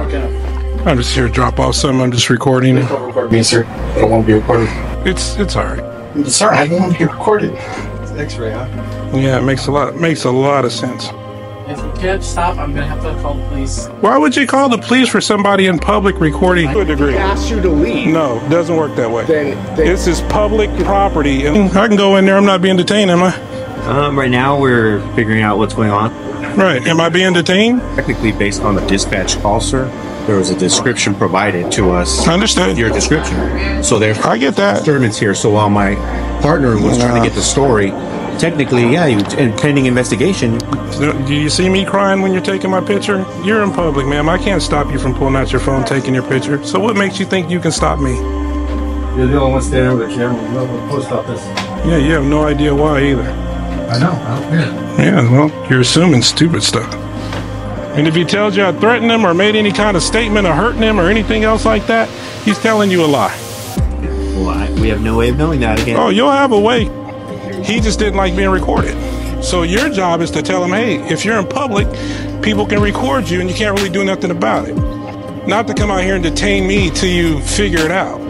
Okay. I'm just here to drop off something. I'm just recording. Please don't record me, sir. I don't want to be recorded. It's alright. Sorry, I don't want to be recorded. It's X-ray, huh? Yeah, it makes a lot of sense. If you can't stop, I'm gonna have to call the police. Why would you call the police for somebody in public recording to a degree? I asked you to leave. No, it doesn't work that way. Then This is public property, and I can go in there. I'm not being detained, am I? Right now we're figuring out what's going on. Right. Am I being detained? Technically, based on the dispatch call, sir, there was a description provided to us. Understood. Your description. So there's I get that. disturbance here. So while my partner was trying to get the story, technically, yeah, in pending investigation. Do you see me crying when you're taking my picture? You're in public, ma'am. I can't stop you from pulling out your phone, taking your picture. So what makes you think you can stop me? You're the only one standing with the camera in the middle of the post office. Yeah, you have no idea why either. I know. I don't care. Yeah, well, you're assuming stupid stuff. And if he tells you I threatened him or made any kind of statement or hurting him or anything else like that, he's telling you a lie. Well, we have no way of knowing that again. Oh, you'll have a way. He just didn't like being recorded. So your job is to tell him, hey, if you're in public, people can record you and you can't really do nothing about it. Not to come out here and detain me till you figure it out.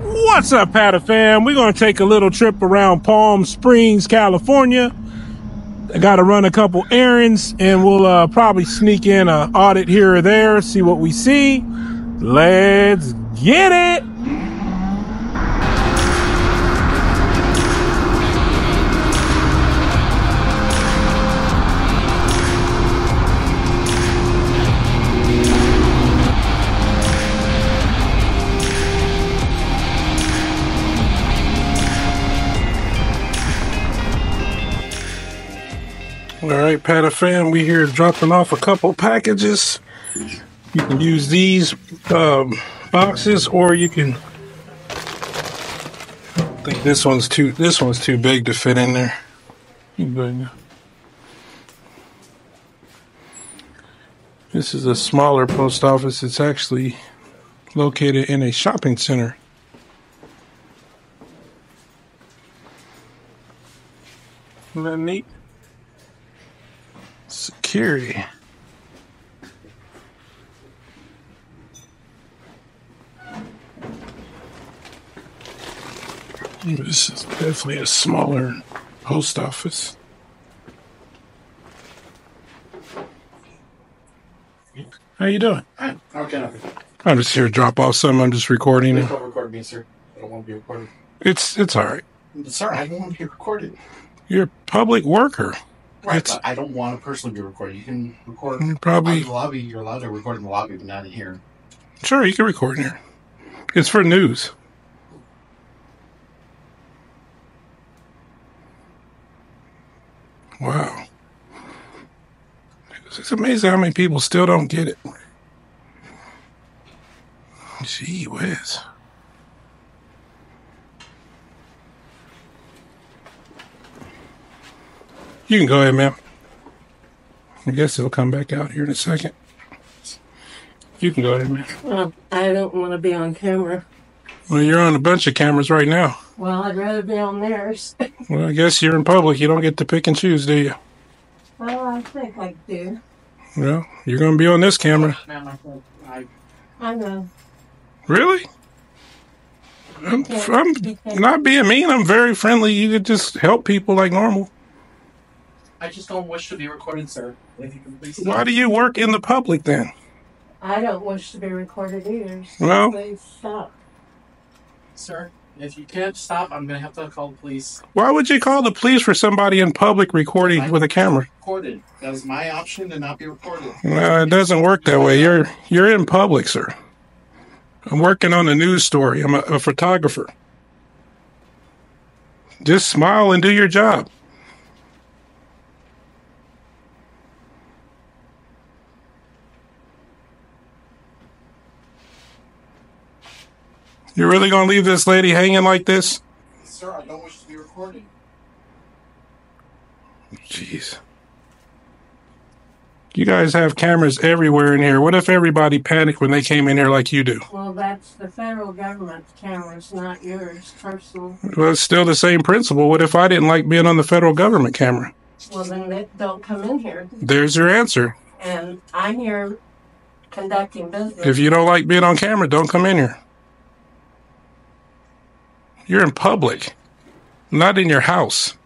What's up, Patta fam? We're going to take a little trip around Palm Springs, California. I got to run a couple errands, and we'll probably sneak in an audit here or there, see what we see. Let's get it! All right, Patta fam, we here dropping off a couple packages. You can use these boxes, or you can. I think this one's too big to fit in there. You can go ahead now. This is a smaller post office. It's actually located in a shopping center. Isn't that neat? Security. This is definitely a smaller post office. How you doing? Okay. I'm just here to drop off something. I'm just recording. Please don't record me, sir. I don't want to be recorded. It's alright. Sorry, I don't want to be recorded. You're a public worker. Right, but I don't want to personally be recorded. You can record Probably. in the lobby. You're allowed to record in the lobby, but not in here. Sure, you can record in here. It's for news. Wow. It's amazing how many people still don't get it. Gee whiz. You can go ahead, ma'am. I guess it'll come back out here in a second. You can go ahead, ma'am. I don't want to be on camera. Well, you're on a bunch of cameras right now. Well, I'd rather be on theirs. Well, I guess you're in public. You don't get to pick and choose, do you? Well, I think I do. Well, you're going to be on this camera. Ma'am, I know. Really? I'm not being mean. I'm very friendly. You could just help people like normal. I just don't wish to be recorded, sir. If you can please stop. Why do you work in the public then? I don't wish to be recorded either. So Well- please stop. Sir, if you can't stop, I'm going to have to call the police. Why would you call the police for somebody in public recording with a camera? Recorded. That is my option to not be recorded. No, it doesn't work that way. You're in public, sir. I'm working on a news story. I'm a photographer. Just smile and do your job. You're really going to leave this lady hanging like this? Sir, I don't wish to be recorded. Jeez. You guys have cameras everywhere in here. What if everybody panicked when they came in here like you do? Well, that's the federal government's cameras, not yours, personal. Well, it's still the same principle. What if I didn't like being on the federal government camera? Well, then they don't come in here. There's your answer. And I'm here conducting business. If you don't like being on camera, don't come in here. You're in public, not in your house.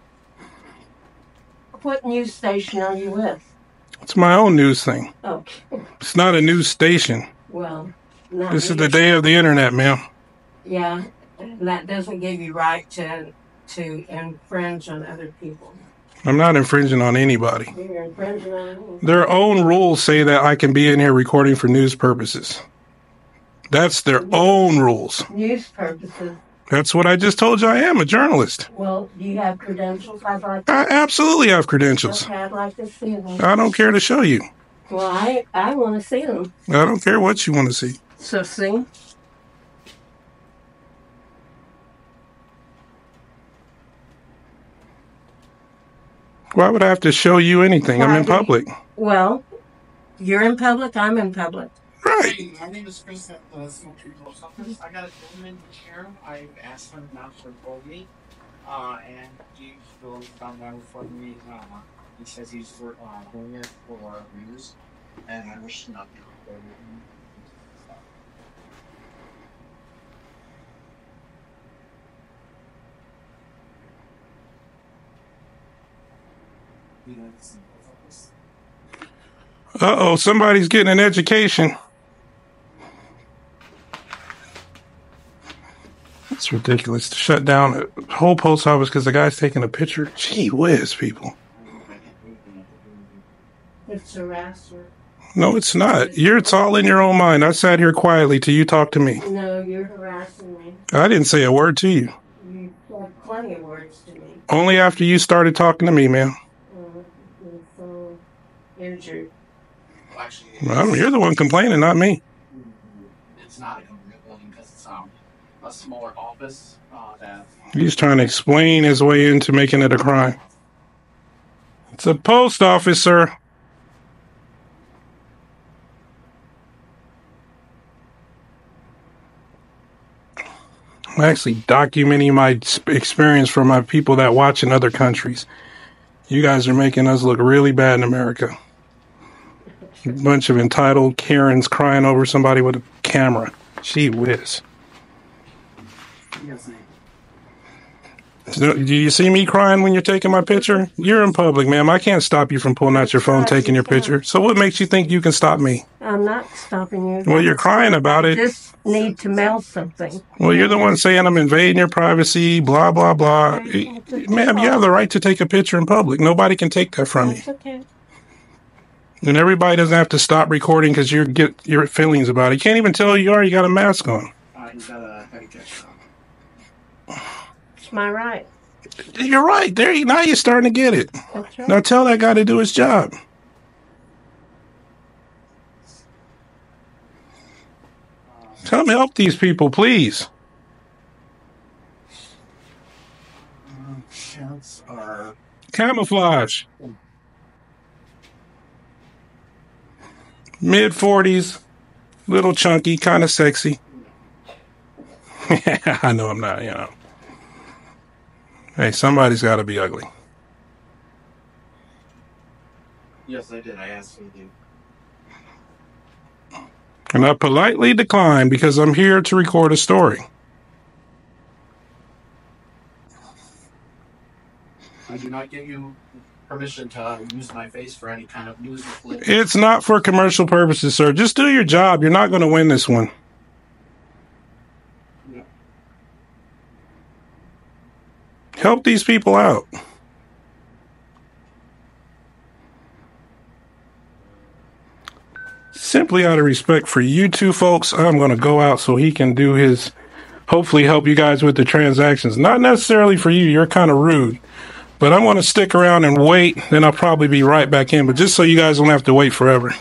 What news station are you with? It's my own news thing. Okay. It's not a news station. Well, not This is the day of the internet, ma'am. Yeah, and that doesn't give you right to infringe on other people. I'm not infringing on anybody. You're infringing on Their own rules say that I can be in here recording for news purposes. That's their own rules. news purposes. That's what I just told you I am, a journalist. Well, do you have credentials? I absolutely have credentials. Okay, I'd like to see them. I don't care to show you. Well, I want to see them. I don't care what you want to see. So see? Why would I have to show you anything? I'm in public. Well, you're in public, I'm in public. Right. My name is Chris at the Smoky Post Office. I got a gentleman here. I've asked him not to report me. And he goes down there for me. He says he's doing it for news. And I wish not to report him. Uh-oh, somebody's getting an education. It's ridiculous to shut down a whole post office because the guy's taking a picture. Gee whiz, people. It's harassment. No, it's not. It's all in your own mind. I sat here quietly till you talked to me. No, you're harassing me. I didn't say a word to you. You said plenty of words to me. Only after you started talking to me, ma'am. You're so injured. Well, you're the one complaining, not me. It's not a government building because it's a smaller office. He's trying to explain his way into making it a crime. It's a post office, sir. I'm actually documenting my experience for my people that watch in other countries. You guys are making us look really bad in America. A bunch of entitled Karens crying over somebody with a camera. Gee whiz. Do you see me crying when you're taking my picture? You're in public, ma'am. I can't stop you from pulling out your phone, taking your picture. So what makes you think you can stop me? I'm not stopping you. Well, you're crying about it. I just need to mail something. Well, you're the one saying I'm invading your privacy, blah, blah, blah. Ma'am, you have the right to take a picture in public. Nobody can take that from you. That's okay. And everybody doesn't have to stop recording because you get your feelings about it. You can't even tell who you are. You got a mask on. He's got a heavy catch. It's my right. You're right. Now you're starting to get it. That's right. Now tell that guy to do his job. Tell him to help these people, please. Counts are Camouflage. Mid-40s. Little chunky, kind of sexy. I know I'm not, Hey, somebody's got to be ugly. Yes, I did. I asked you to. And I politely declined because I'm here to record a story. I do not give you permission to use my face for any kind of news clip. It's not for commercial purposes, sir. Just do your job. You're not going to win this one. Yeah. Help these people out. Simply out of respect for you two folks, I'm going to go out so he can do his, hopefully help you guys with the transactions. Not necessarily for you. You're kind of rude. But I'm going to stick around and wait. Then I'll probably be right back in. But just so you guys don't have to wait forever.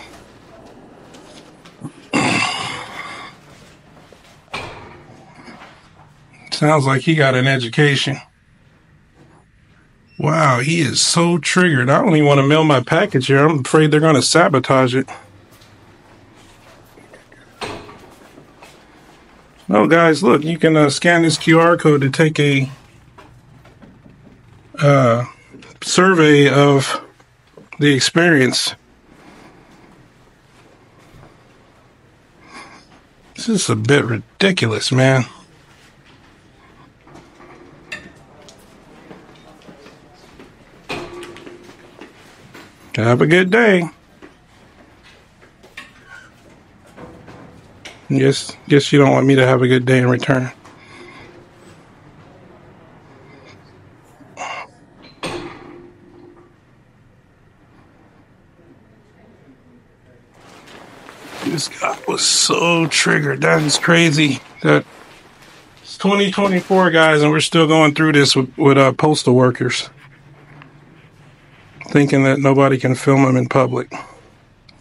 Sounds like he got an education. Wow, he is so triggered. I don't even want to mail my package here. I'm afraid they're going to sabotage it. Oh, guys, look, you can scan this QR code to take a survey of the experience. This is a bit ridiculous, man. Have a good day. Guess you don't want me to have a good day in return. This guy was so triggered. That is crazy. That it's 2024, guys, and we're still going through this with postal workers, thinking that nobody can film them in public.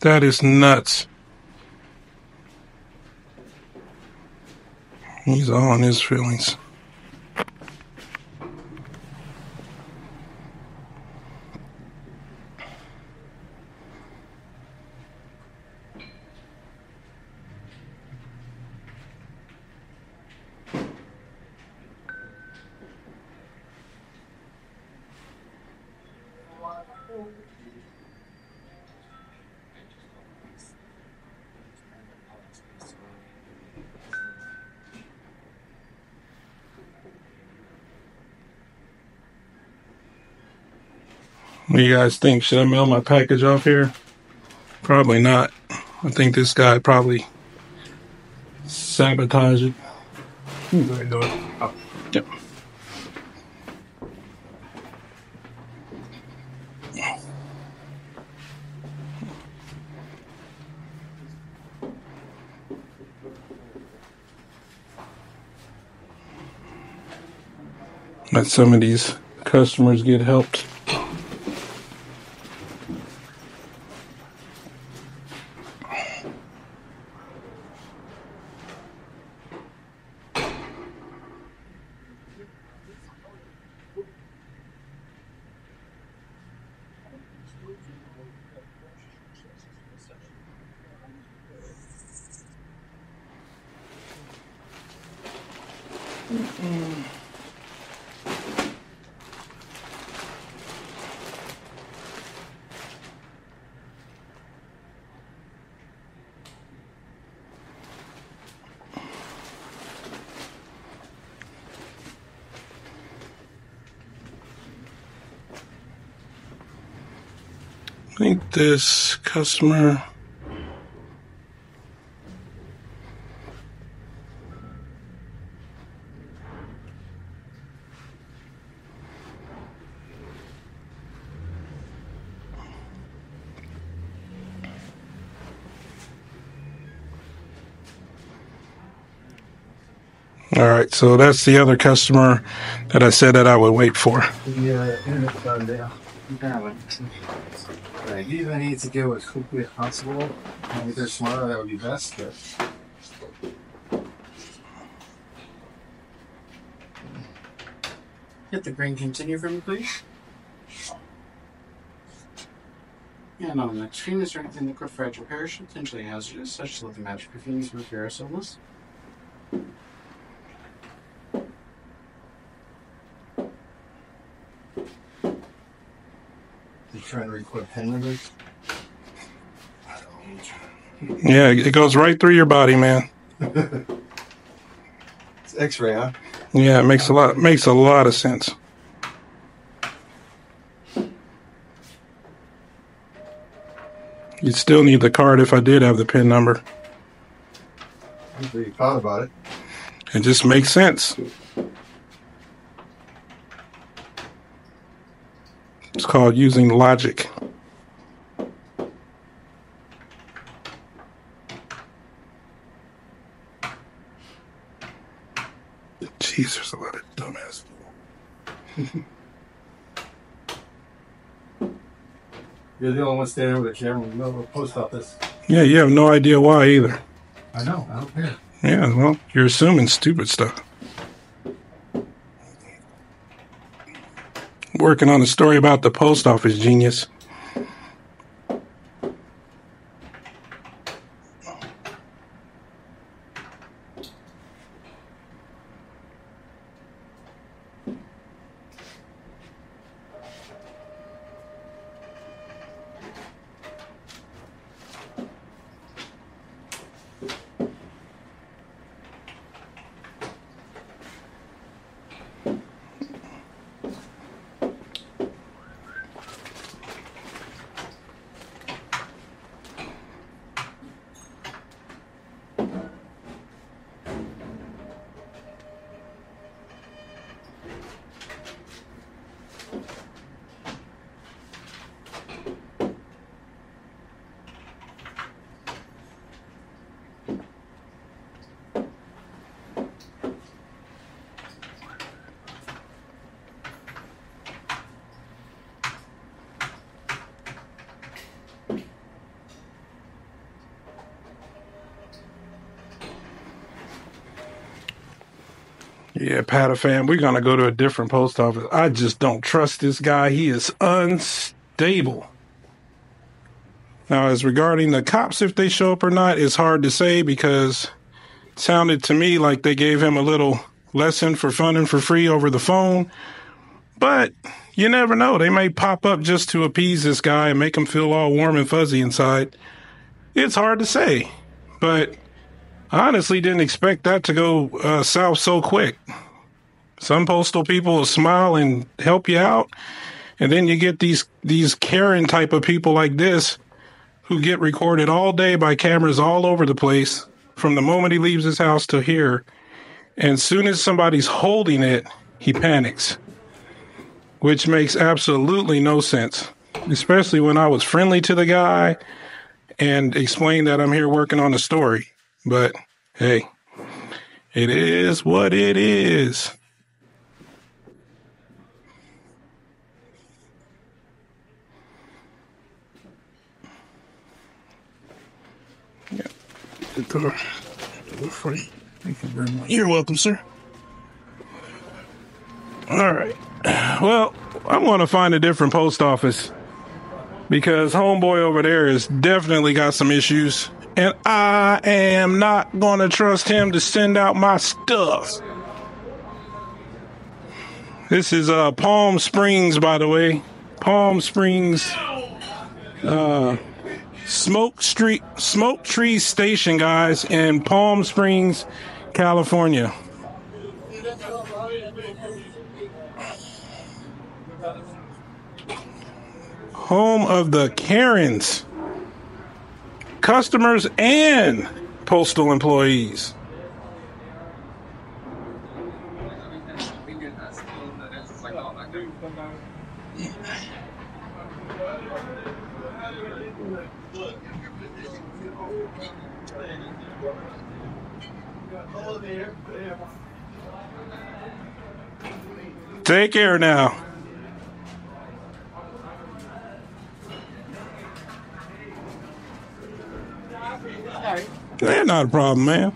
That is nuts. He's all in his feelings. What do you guys think? Should I mail my package off here? Probably not. I think this guy probably sabotaged it. Go ahead and do it. Oh, yep. Let some of these customers get helped. I think this customer. All right, so that's the other customer that I said that I would wait for. Yeah, you either need to go as quickly as possible. If they're smarter, that would be best. But Hit the green continue for me, please. And on the next screen, is there anything that could fragile perish, potentially hazardous, such as lithium magic perfumes, repair illness? you trying to record pen numbers? Yeah, it goes right through your body, man. It's X-ray, huh? Yeah, it makes a lot of sense. You'd still need the card if I did have the PIN number. You thought about it. It just makes sense. It's called using logic. Jeez, there's a lot of dumbass people. You're the only one standing with a camera in the middle of the post office. Yeah, you have no idea why either. I know. I don't care. Yeah, well, you're assuming stupid stuff. Working on a story about the post office, genius. Yeah, Pata fam, we're going to go to a different post office. I just don't trust this guy. He is unstable. Now, as regarding the cops, if they show up or not, it's hard to say because it sounded to me like they gave him a little lesson for fun and for free over the phone. But you never know. They may pop up just to appease this guy and make him feel all warm and fuzzy inside. It's hard to say. But I honestly didn't expect that to go south so quick. Some postal people will smile and help you out, and then you get these Karen type of people like this who get recorded all day by cameras all over the place from the moment he leaves his house to here. And as soon as somebody's holding it, he panics, which makes absolutely no sense, especially when I was friendly to the guy and explained that I'm here working on a story. But, hey, it is what it is. Yeah. Thank you very much. You're welcome, sir. All right. Well, I want to find a different post office because homeboy over there has definitely got some issues. And I am not going to trust him to send out my stuff. This is Palm Springs, by the way. Palm Springs Smoke Tree Station, guys, in Palm Springs, California. Home of the Karens. Customers and postal employees. Take care now. That's not a problem, man.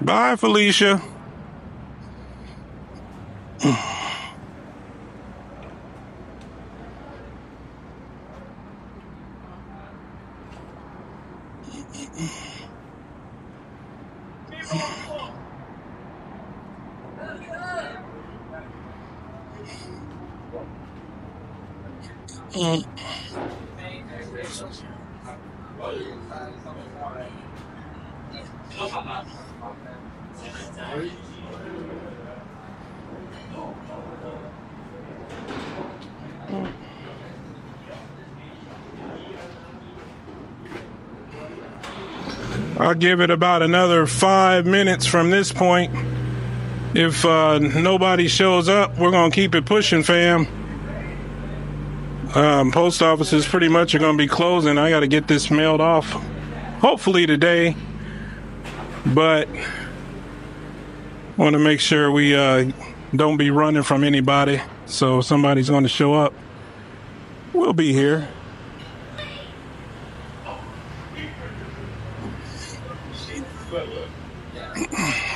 Bye, Felicia. I'll give it about another 5 minutes from this point. If nobody shows up, we're going to keep it pushing, fam. Post offices pretty much are going to be closing. I got to get this mailed off, hopefully today. But want to make sure we don't be running from anybody. So if somebody's going to show up, we'll be here.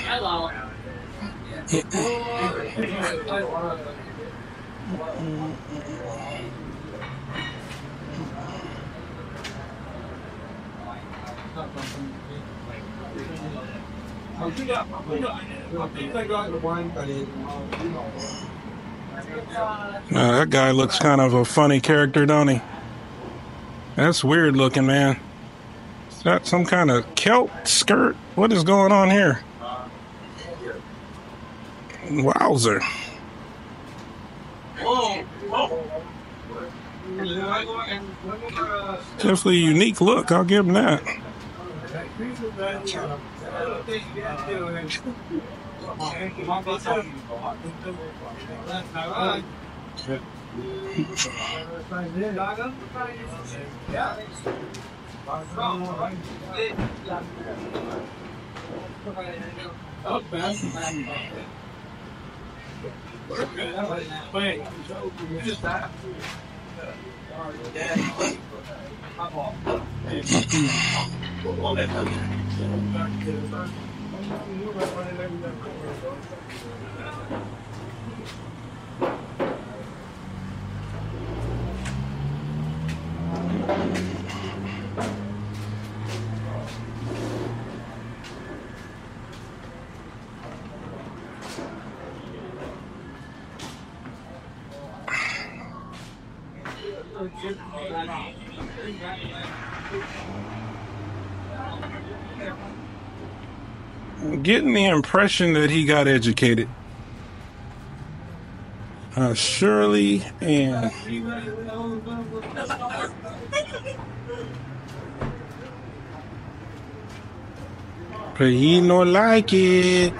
Hello. That guy looks kind of a funny character, don't he? That's weird looking, man. Is that some kind of kilt skirt? What is going on here? Wowzer. Definitely a unique look, I'll give him that. I'm getting the impression that he got educated. Surely and but he no like it.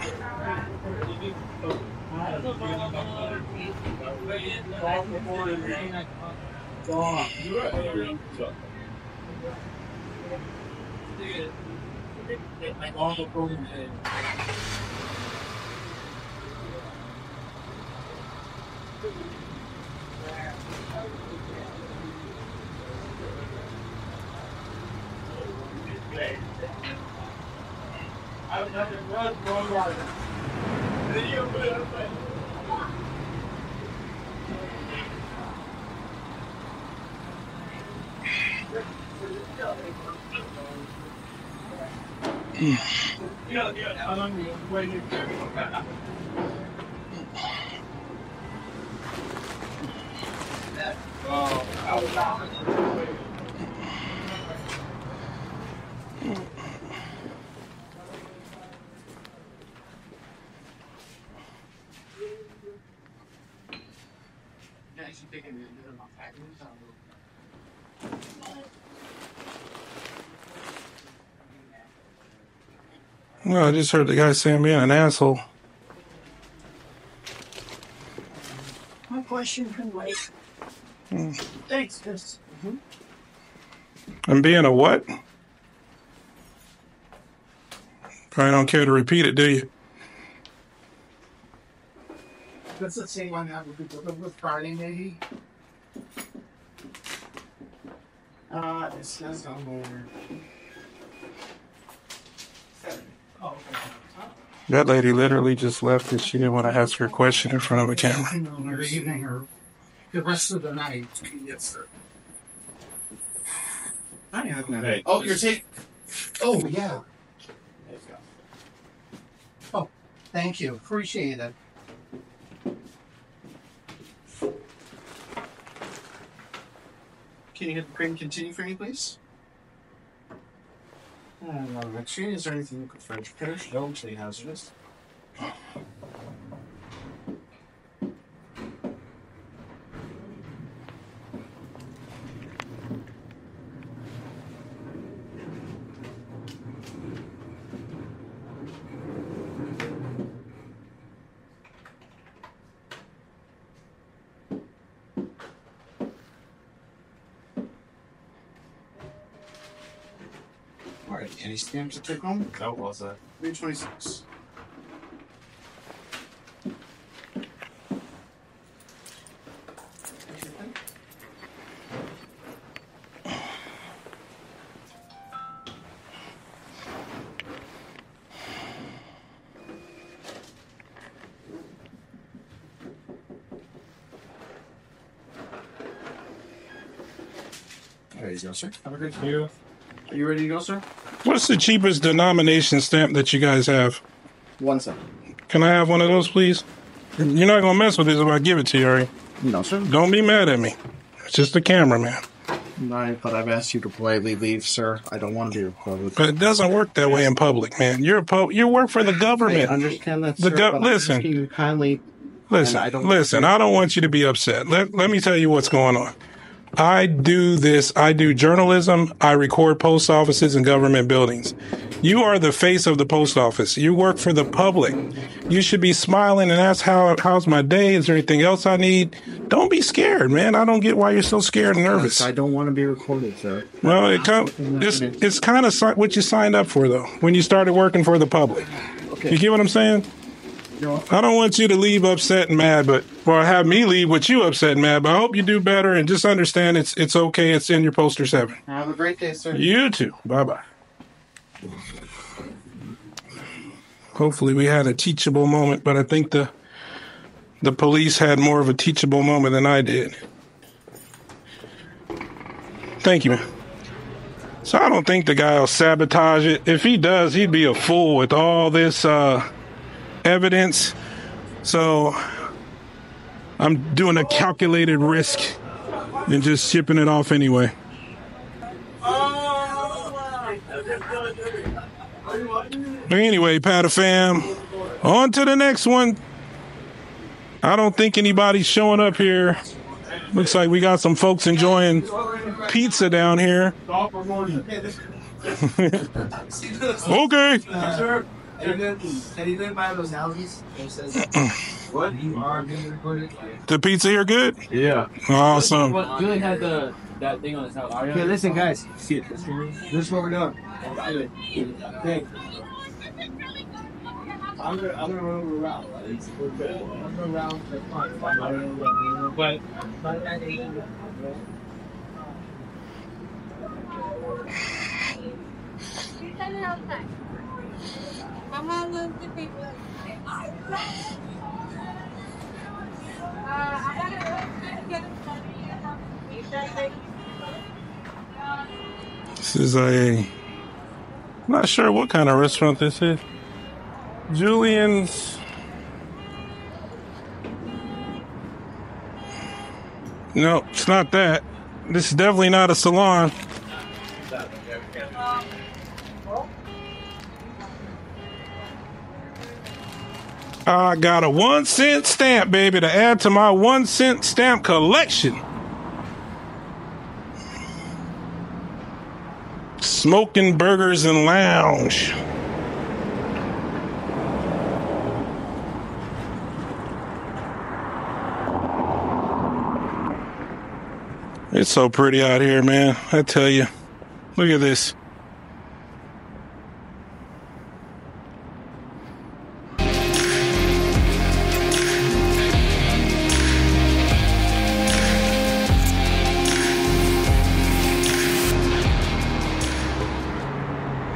Well, I just heard the guy saying being an asshole. My question can wait. Thanks, Chris. And being a what? Probably don't care to repeat it, do you? That's the same one that would be with Friday, maybe. It says on there. Oh, okay. That lady literally just left because she didn't want to ask her a question in front of a camera. I know, every evening or the rest of the night. Yes, sir. I have no. Hey, oh, you're taking. Oh, yeah. There you go. Oh, thank you. Appreciate it. Can you get the cream continue for me, please? Actually, is there anything you could French finish? No, actually hazardous. Alright, any stamps to take home? That was 326. There you go, sir. Have a great day. Are you ready to go, sir? What's the cheapest denomination stamp that you guys have? 1 cent. Can I have one of those, please? You're not gonna mess with this if I give it to you, are you? No, sir. Don't be mad at me. It's just a camera, man. No, but I've asked you to politely leave, sir. I don't want to be recorded. But it doesn't work that way in public, man. You work for the government. I understand that, The sir, go- but listen. I'm asking you kindly. Listen, And I don't- listen, I don't want you to be upset. Let me tell you what's going on. I do this. I do journalism. I record post offices and government buildings. You are the face of the post office. You work for the public. You should be smiling and ask how's my day? Is there anything else I need? Don't be scared, man. I don't get why you're so scared and nervous. I don't want to be recorded, sir. Well, it's kind of what you signed up for, though, when you started working for the public. Okay. You get what I'm saying? I don't want you to leave upset and mad, or have me leave with you upset and mad, but I hope you do better and just understand it's okay. It's in your poster 7. Have a great day, sir. You too. Bye-bye. Hopefully we had a teachable moment, but I think the police had more of a teachable moment than I did. Thank you, man. So I don't think the guy will sabotage it. If he does, he'd be a fool with all this evidence. So I'm doing a calculated risk and just shipping it off anyway. But anyway, Patafam, on to the next one. I don't think anybody's showing up here. Looks like we got some folks enjoying pizza down here. Okay. Anything by those houses? What? You are being recorded? The pizza here good? Yeah. Awesome. Julian had that thing on his house. Okay, listen, guys. See it. This is what we're doing. Okay. I'm gonna run around. We're good. I'm gonna round the front. But This is I'm not sure what kind of restaurant this is. Julian's. No, it's not that. This is definitely not a salon. I got a 1 cent stamp, baby, to add to my 1 cent stamp collection. Smoking Burgers and Lounge. It's so pretty out here, man. I tell you. Look at this.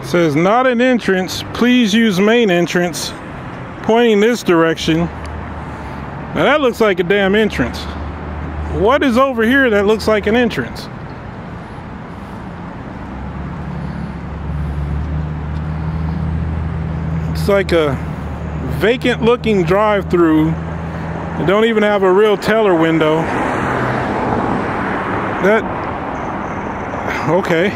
It says not an entrance. Please use main entrance. Pointing this direction. Now that looks like a damn entrance. What is over here that looks like an entrance? It's like a vacant looking drive-through. It don't even have a real teller window. Okay.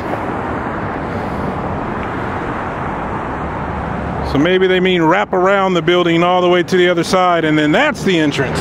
So maybe they mean wrap around the building all the way to the other side, and then that's the entrance.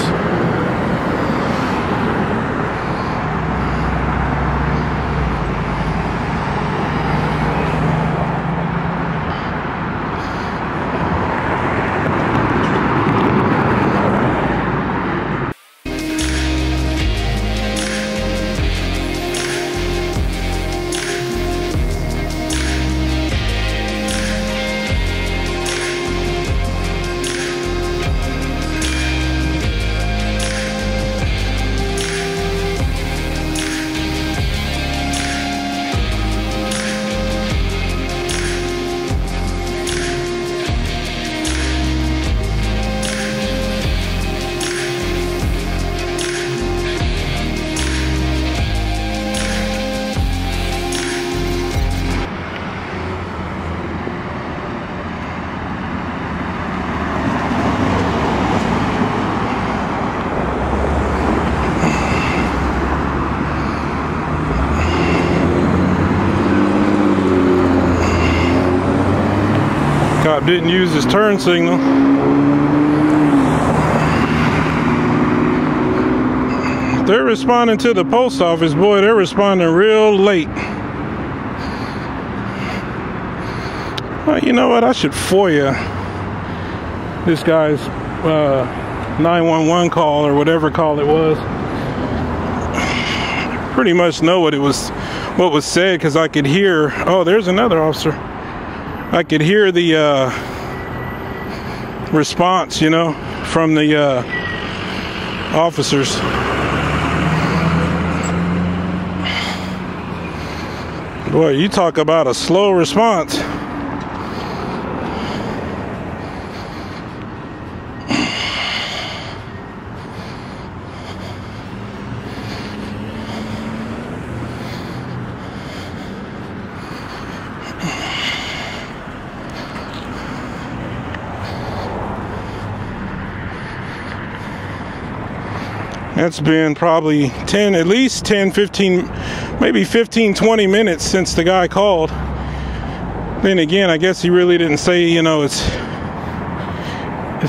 cop didn't use his turn signal. They're responding to the post office. Boy, they're responding real late. Well, you know what? I should FOIA this guy's 911 call or whatever call it was. Pretty much know what was said, because I could hear. Oh, there's another officer. I could hear the response, you know, from the officers. Boy, you talk about a slow response. It's been probably at least 10, 15, maybe 15, 20 minutes since the guy called. Then again, I guess he really didn't say, you know, it's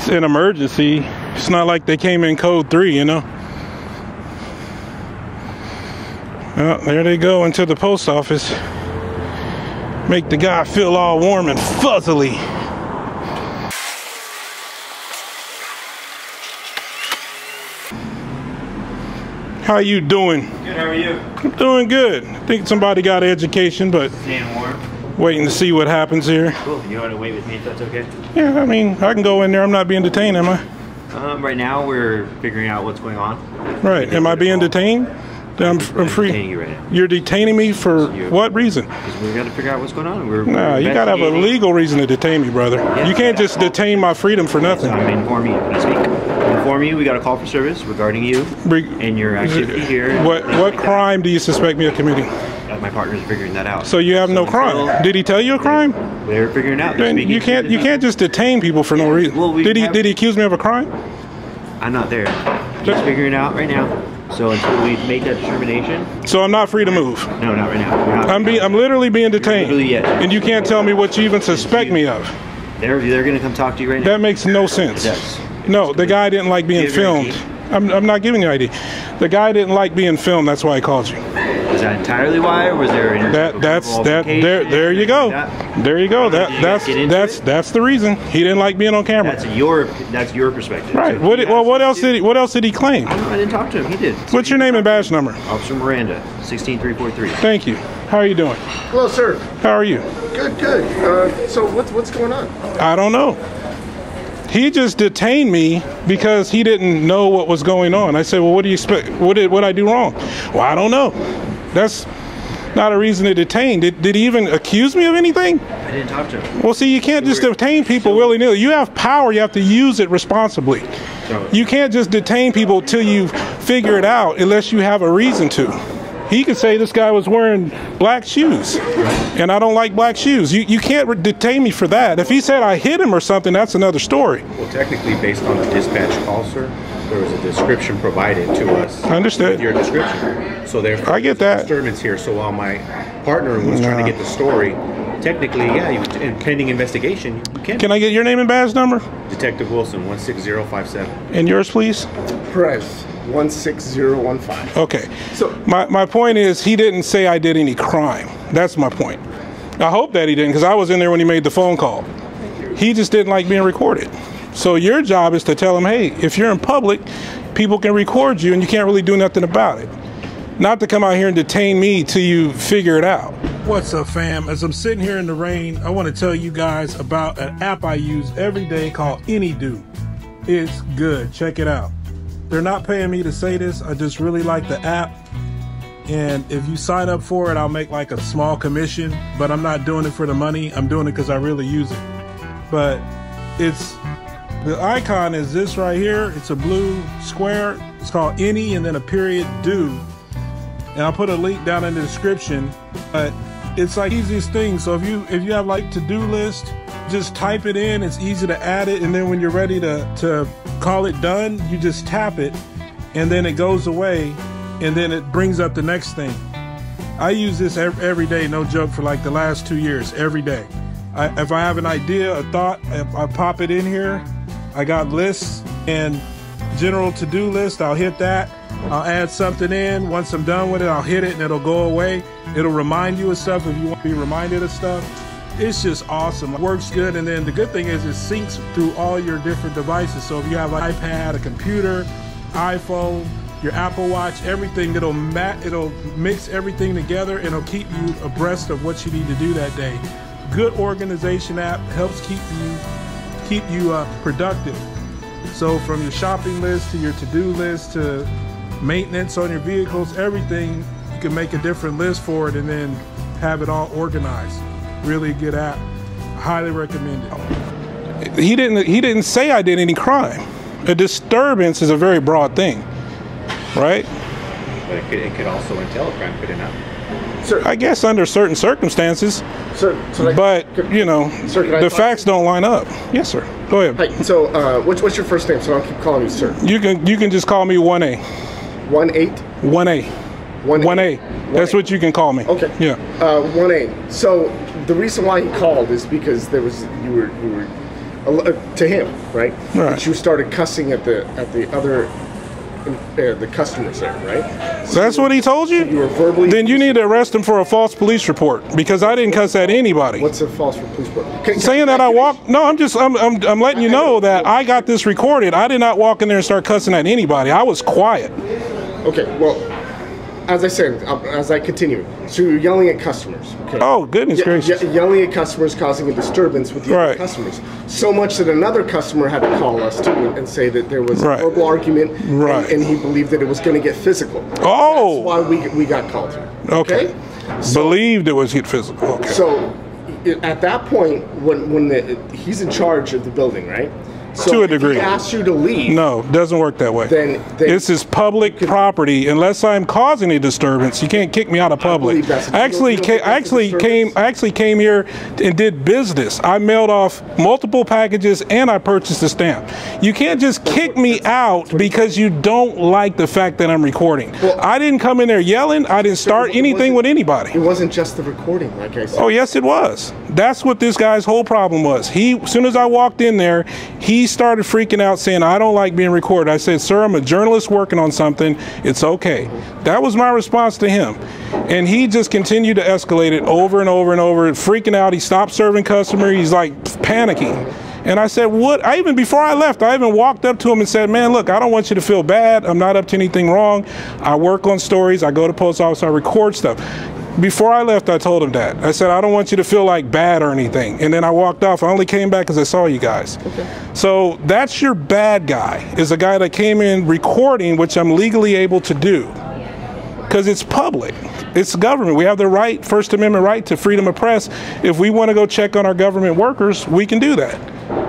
an emergency. It's not like they came in code 3, you know. Well, there they go into the post office. Make the guy feel all warm and fuzzily. How you doing? Good, how are you? I'm doing good. I think somebody got education, but Staying warm. waiting to see what happens here. Cool. You want to wait with me if that's okay? Yeah, I mean, I can go in there. I'm not being detained, am I? Right now we're figuring out what's going on. Right. Am I being detained? I'm free. Detaining you right now. You're detaining me for what reason? Because we got to figure out what's going on. Nah, you gotta have a legal reason to detain me, brother. Yeah. You can't just detain my freedom for nothing. I'm informing you. Can I speak? Inform you. We got a call for service regarding you and your activity here. What crime do you suspect me of committing? My partner's figuring that out. So you have no crime. Did he tell you a crime? They're figuring it out. Then you can't just detain people for no reason. Well, did he accuse me of a crime? I'm not there. He's figuring it out right now. So until we make that determination. So I'm not free to move. No, not right now. I'm literally being detained. Literally, yes. And you can't tell me what you even suspect me of. They're going to come talk to you right now. That makes no sense. It does. No, the guy didn't like being filmed. I'm not giving you ID. The guy didn't like being filmed. That's why I called you. Is that entirely why, or was there an there you go. There you go. That's the reason. He didn't like being on camera. That's your perspective. Right. So what else did he claim? I didn't talk to him. He did. So What's your name and badge number? Officer Miranda, 16343. Thank you. How are you doing? Hello, sir. How are you? Good, good. So what's going on? I don't know. He just detained me because he didn't know what was going on. I said, well, what do you expect? What did I do wrong? Well, I don't know. That's not a reason to detain. Did he even accuse me of anything? I didn't talk to him. Well, see, you can't just detain people willy-nilly. You have power. You have to use it responsibly. You can't just detain people till you figure it out unless you have a reason to. He could say this guy was wearing black shoes, and I don't like black shoes. You can't detain me for that. If he said I hit him or something, that's another story. Well, technically, based on the dispatch call, sir, there was a description provided to us. Understood. With your description. So therefore, I get that. Disturbance here. So while my partner was trying to get the story, technically, yeah, in pending investigation, you can't. Can I get your name and badge number? Detective Wilson, 16057. And yours, please? Perez, 16015. Okay. So my point is, he didn't say I did any crime. That's my point. I hope that he didn't, because I was in there when he made the phone call. He just didn't like being recorded. So your job is to tell him, hey, if you're in public, people can record you and you can't really do nothing about it. Not to come out here and detain me till you figure it out. What's up, fam? As I'm sitting here in the rain, I want to tell you guys about an app I use every day called AnyDo. It's good. Check it out. They're not paying me to say this. I just really like the app. And if you sign up for it, I'll make like a small commission, but I'm not doing it for the money. I'm doing it because I really use it. But the icon is this right here. It's a blue square. It's called Any and then a period do. And I'll put a link down in the description. But it's like easiest thing. So if you have like to-do list, just type it in. It's easy to add it. And then when you're ready to call it done, you just tap it and then it goes away and then it brings up the next thing. I use this every day, no joke, for like the last 2 years, every day. If I have an idea, a thought, I pop it in here. I got lists and general to-do list. I'll hit that. I'll add something in. Once I'm done with it, I'll hit it and it'll go away. It'll remind you of stuff if you want to be reminded of stuff. It's just awesome. It works good. And then the good thing is it syncs through all your different devices. So if you have an iPad, a computer, iPhone, your Apple Watch, everything, it'll mix everything together and it'll keep you abreast of what you need to do that day. Good organization app, helps keep you productive. So from your shopping list to your to-do list to maintenance on your vehicles, everything, you can make a different list for it and then have it all organized. Really good app. Highly recommend it. He didn't say I did any crime. A disturbance is a very broad thing, right? But it could also entail a crime, could it not? Sir, I guess under certain circumstances. Sir, but you know, sir, the facts don't line up. Yes, sir. Go ahead. Hi. So, what's your first name? So I'll keep calling you sir. You can just call me 1A. 1-8. 1A. 1A. That's what you can call me. Okay. Yeah. 1A. So the reason why he called is because you were to him, right? Right. But you started cussing at the other the customers there, right? So that's what he told you? So you were verbally. Then you need to arrest him for a false police report because I didn't cuss at anybody. What's a false police report? Saying that I walked. No, I'm letting you know that I got this recorded. I did not walk in there and start cussing at anybody. I was quiet. Okay. Well, as I said, as I continue, so you're yelling at customers. Okay. Oh, goodness gracious. Yelling at customers, causing a disturbance with the other customers. So much that another customer had to call us too and say that there was a verbal argument, and he believed that it was going to get physical. Oh. That's why we got called here. Okay. So, believed it was get physical. Okay. So at that point, when he's in charge of the building, right? So to a degree. If he asks you to leave. No, doesn't work that way. Then this is public property. Unless I'm causing a disturbance, you can't kick me out of public. I actually came here and did business. I mailed off multiple packages and I purchased a stamp. You can't just kick me out because you don't like the fact that I'm recording. Well, I didn't come in there yelling. I didn't start anything with anybody. It wasn't just the recording, like I said. Oh, yes, it was. That's what this guy's whole problem was. As soon as I walked in there, he started freaking out saying, I don't like being recorded. I said, sir, I'm a journalist working on something. It's okay. That was my response to him. And he just continued to escalate it over and over and over, freaking out. He stopped serving customers. He's like panicking. And I said, what? Before I left, I even walked up to him and said, man, look, I don't want you to feel bad. I'm not up to anything wrong. I work on stories. I go to post office. I record stuff. Before I left, I told him that. I said, I don't want you to feel like bad or anything. And then I walked off. I only came back because I saw you guys. Okay. So that's your bad guy, is a guy that came in recording, which I'm legally able to do. Because it's public. It's government. We have the right, First Amendment right to freedom of press. If we want to go check on our government workers, we can do that.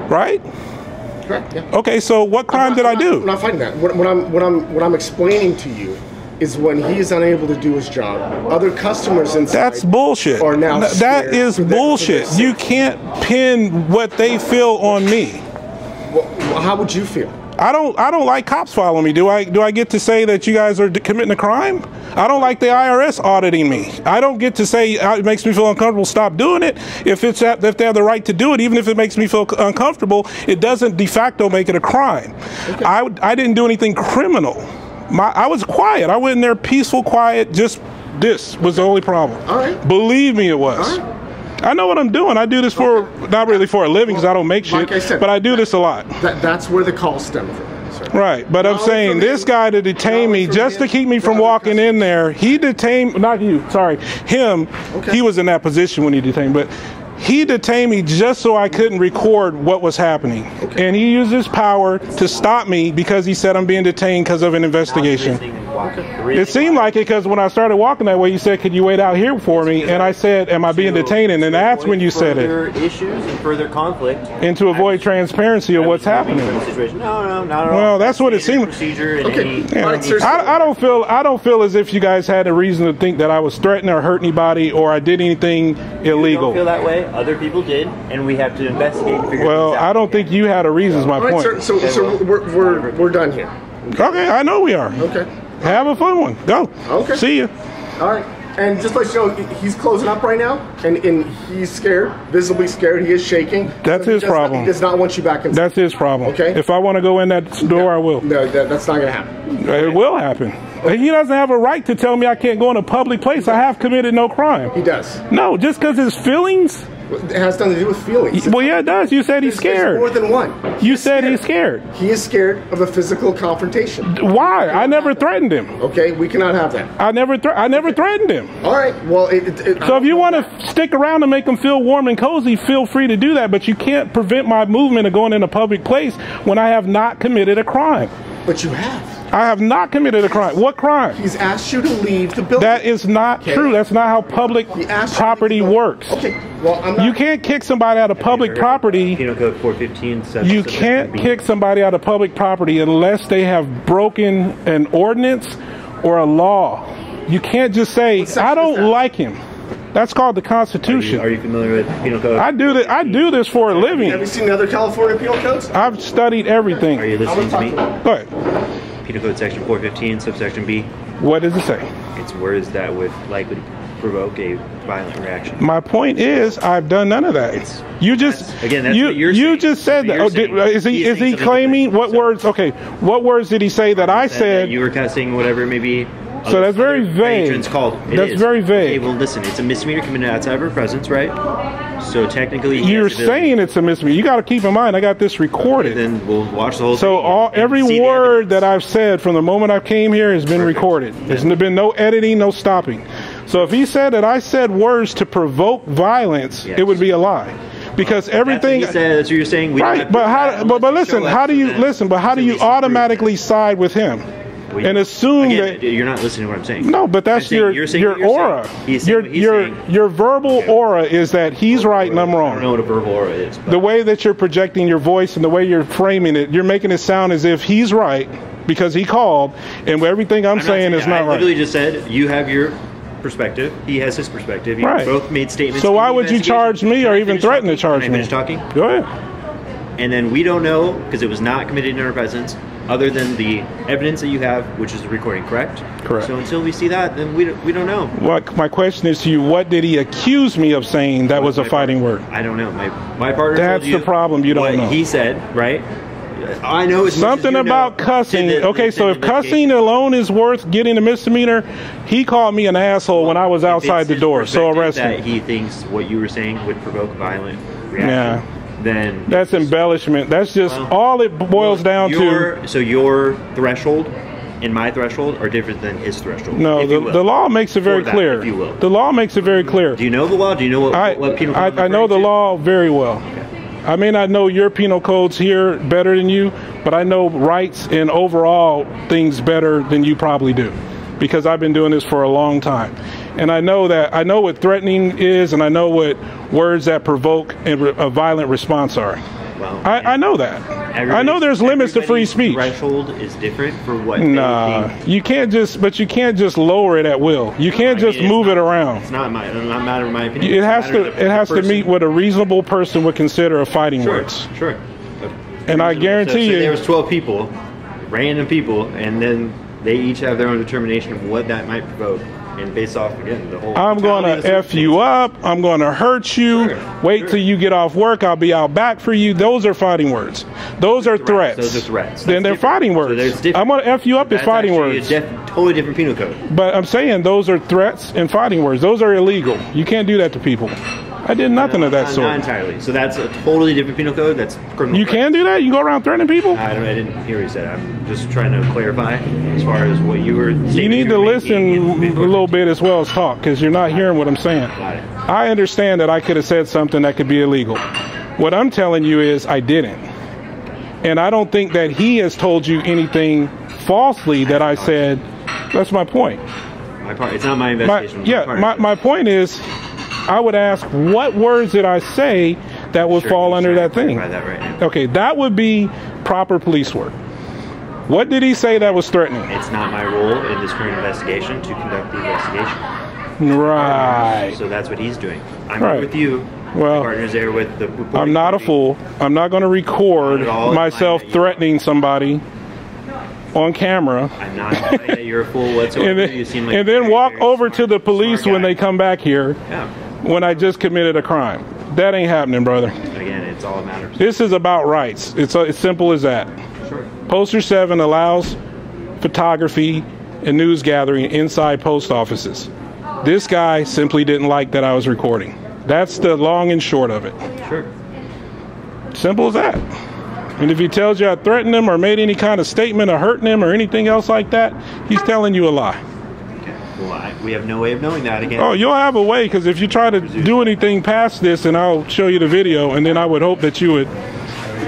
Right? Correct, yeah. Okay, so what crime did I do? I'm not fighting that. What I'm explaining to you is when he is unable to do his job, other customers inside. That's bullshit. Are now that is bullshit. You can't pin what they feel on me. Well, how would you feel? I don't like cops following me. Do I get to say that you guys are committing a crime? I don't like the IRS auditing me. I don't get to say it makes me feel uncomfortable. Stop doing it. If they have the right to do it, even if it makes me feel uncomfortable, it doesn't de facto make it a crime. Okay. I didn't do anything criminal. I was quiet. I went in there peaceful, quiet. Just this was the only problem. All right. Believe me, it was. All right. I know what I'm doing. I do this for, not really for a living because I don't make shit, like I said, but I do this a lot. That's where the call stemmed from. Sir. Right, but I'm saying this guy to detain me just to keep me from walking in there, he detained, not you, sorry, him, okay. He was in that position when he detained, but he detained me just so I couldn't record what was happening. Okay. And he used his power to stop me because he said I'm being detained because of an investigation. Okay. It seemed like it because when I started walking that way, you said, could you wait out here for me? And I said, am I being detained? And then that's when you said it. Further issues and further conflict. And to avoid transparency of what's happening. No, not at all. Well, that's what it seemed. Okay. I don't feel as if you guys had a reason to think that I was threatening or hurt anybody or I did anything illegal. You don't feel that way. Other people did, and we have to investigate and figure well, things out. I don't think you had a reason, is my point. Right, so we're done here. Okay, I know we are. Okay. Have a fun one. Go. Okay. See you. All right. And just let you know, he's closing up right now, and he's scared, visibly scared. He is shaking. That's his problem. He does not want you back inside. That's his problem. Okay. If I want to go in that door, I will. No, that's not going to happen. It will happen. He doesn't have a right to tell me I can't go in a public place. I have committed no crime. He does. No, just because his feelings. It has nothing to do with feelings. Well, yeah, it does. You said he's scared. There's more than one. You said he's scared. He is scared of a physical confrontation. Why? I never threatened him. Okay, we cannot have that. I never threatened him. All right. Well, so if you want to stick around and make him feel warm and cozy, feel free to do that. But you can't prevent my movement of going in a public place when I have not committed a crime. But you have. I have not committed a crime. What crime? He's asked you to leave the building. That is not true. That's not how public property works. Okay. Well, I'm not. You can't kick somebody out of public property. Penal Code 415. You can't kick somebody out of public property unless they have broken an ordinance or a law. You can't just say, I don't like him. That's called the Constitution. Are you familiar with Penal Code? I do this for a living. Have you seen the other California penal codes? I've studied everything. Are you listening to me? Go ahead. Penal Code Section 415, subsection B. What does it say? It's words that would likely provoke a violent reaction. My point is, I've done none of that. You just what you're you saying. just said that. Oh, is he claiming what words? Okay, what words did he say that I said? You were kind of saying whatever it may be. So that's very vague. That's very vague. Okay, well, listen, it's a misdemeanor committed outside of our presence, right? So technically, you're saying it's a misdemeanor. You got to keep in mind, I got this recorded. Then we'll watch the whole thing. So every word that I've said from the moment I came here has been recorded. There's been no editing, no stopping. So if he said that I said words to provoke violence, it would be a lie. Because everything that's what you're saying. Right, but listen, how do you automatically side with him? And assume that you're not listening to what I'm saying. No, but that's your aura. Your verbal aura is that he's right and I'm wrong. I don't know what a verbal aura is. The way that you're projecting your voice and the way you're framing it, you're making it sound as if he's right because he called, and everything I'm saying is not right. I literally just said you have your perspective. He has his perspective. You both made statements. So why would you charge me or even threaten to charge me? Can I finish talking? Go ahead. And then we don't know, because it was not committed in our presence, other than the evidence that you have, which is the recording, correct? Correct. So until we see that, then we don't know. My question is to you, what did he accuse me of saying that was a fighting word? I don't know. My partner That's told you the problem, you don't know. what he said, right? I know it's something about cussing. Okay, so if cussing alone is worth getting a misdemeanor, he called me an asshole when I was outside the door, so arrest him. That he thinks what you were saying would provoke violent reaction. Yeah. Then that's embellishment. That's just all it boils down to. So your threshold and my threshold are different than his threshold. No, the law makes it very clear. The law makes it very clear. Do you know the law? Do you know what penal code I know the law very well. Okay. I may not know your penal codes here better than you, but I know rights and overall things better than you probably do, because I've been doing this for a long time. And I know what threatening is, and I know what words that provoke a violent response are. Well, I know that. I know there's limits to free speech. Threshold is different for what. Nah, you can't just lower it at will. You can't just move it around. It's not a matter of my opinion. It has to meet what a reasonable person would consider a fighting words. Sure. And I guarantee you, there was 12 people, random people, and then they each have their own determination of what that might provoke. And based off, again, the whole... I'm going to F you up. I'm going to hurt you. Wait till you get off work. I'll be out back for you. Those are fighting words. Those are threats. Those are threats. Then they're fighting words. So I'm going to F you up is fighting words. That's totally different penal code. But I'm saying those are threats and fighting words. Those are illegal. You can't do that to people. I did nothing of that sort. Not entirely. So that's a totally different penal code. That's criminal. You can do that? You go around threatening people? I didn't hear what you said. I'm just trying to clarify as far as what you were saying. You need to listen a little bit as well as talk, because you're not hearing what I'm saying. I understand that I could have said something that could be illegal. What I'm telling you is I didn't. And I don't think that he has told you anything falsely that I said. That's my point. It's not my investigation. My point is, I would ask, what words did I say that would fall under that thing? Okay, that would be proper police work. What did he say that was threatening? It's not my role in this current investigation to conduct the investigation. Right. So that's what he's doing. I'm here with you. Well, my partner's there with the reporting. I'm not a fool. I'm not going to record myself threatening somebody on camera. I'm not saying that you're a fool whatsoever. And then, You seem like and then very, walk very over smart, to the police when they come back here Yeah. when I just committed a crime. That ain't happening, brother. Again, it's all that matters. This is about rights. It's as simple as that. Sure. Poster 7 allows photography and news gathering inside post offices. This guy simply didn't like that I was recording. That's the long and short of it. Sure. Simple as that. And if he tells you I threatened him or made any kind of statement or hurting him or anything else like that, he's telling you a lie. Okay. Well, we have no way of knowing that again. Oh, you'll have a way, because if you try to do anything past this, and I'll show you the video, and then I would hope that you would,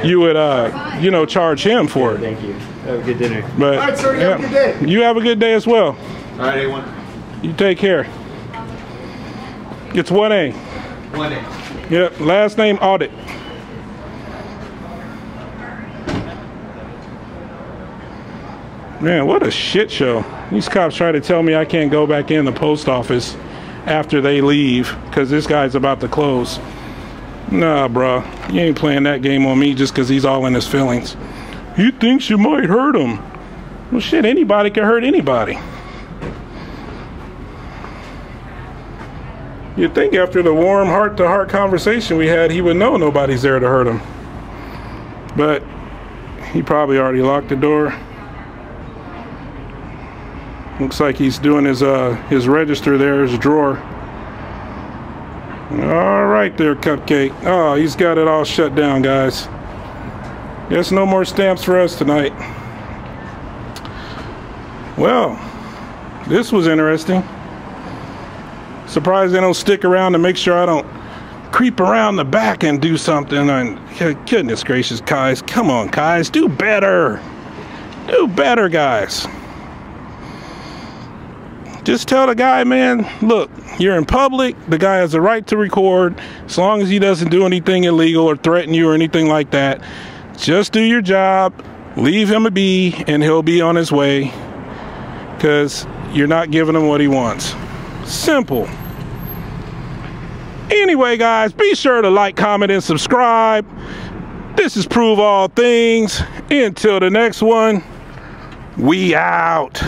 you know, charge him for it. Thank you. Have a good dinner. But All right, sir. You have a good day. you have a good day as well. All right, A1. You take care. It's 1A. 1A. Yep. Last name Audit. Man, what a shit show. These cops try to tell me I can't go back in the post office after they leave because this guy's about to close. Nah, bro. You ain't playing that game on me just because he's all in his feelings. He thinks you might hurt him. Well, shit, anybody can hurt anybody. You'd think after the warm heart-to-heart conversation we had, he would know nobody's there to hurt him. But he probably already locked the door. Looks like he's doing his register there, his drawer. All right there, Cupcake. Oh, he's got it all shut down, guys. Guess no more stamps for us tonight. Well, this was interesting. Surprised they don't stick around to make sure I don't creep around the back and do something. And goodness gracious, guys. Come on, guys. Do better. Do better, guys. Just tell the guy, man, look, you're in public. The guy has a right to record as long as he doesn't do anything illegal or threaten you or anything like that. Just do your job. Leave him be, and he'll be on his way because you're not giving him what he wants. Simple. Anyway, guys, be sure to like, comment, and subscribe. This is Prove All Things. Until the next one, we out.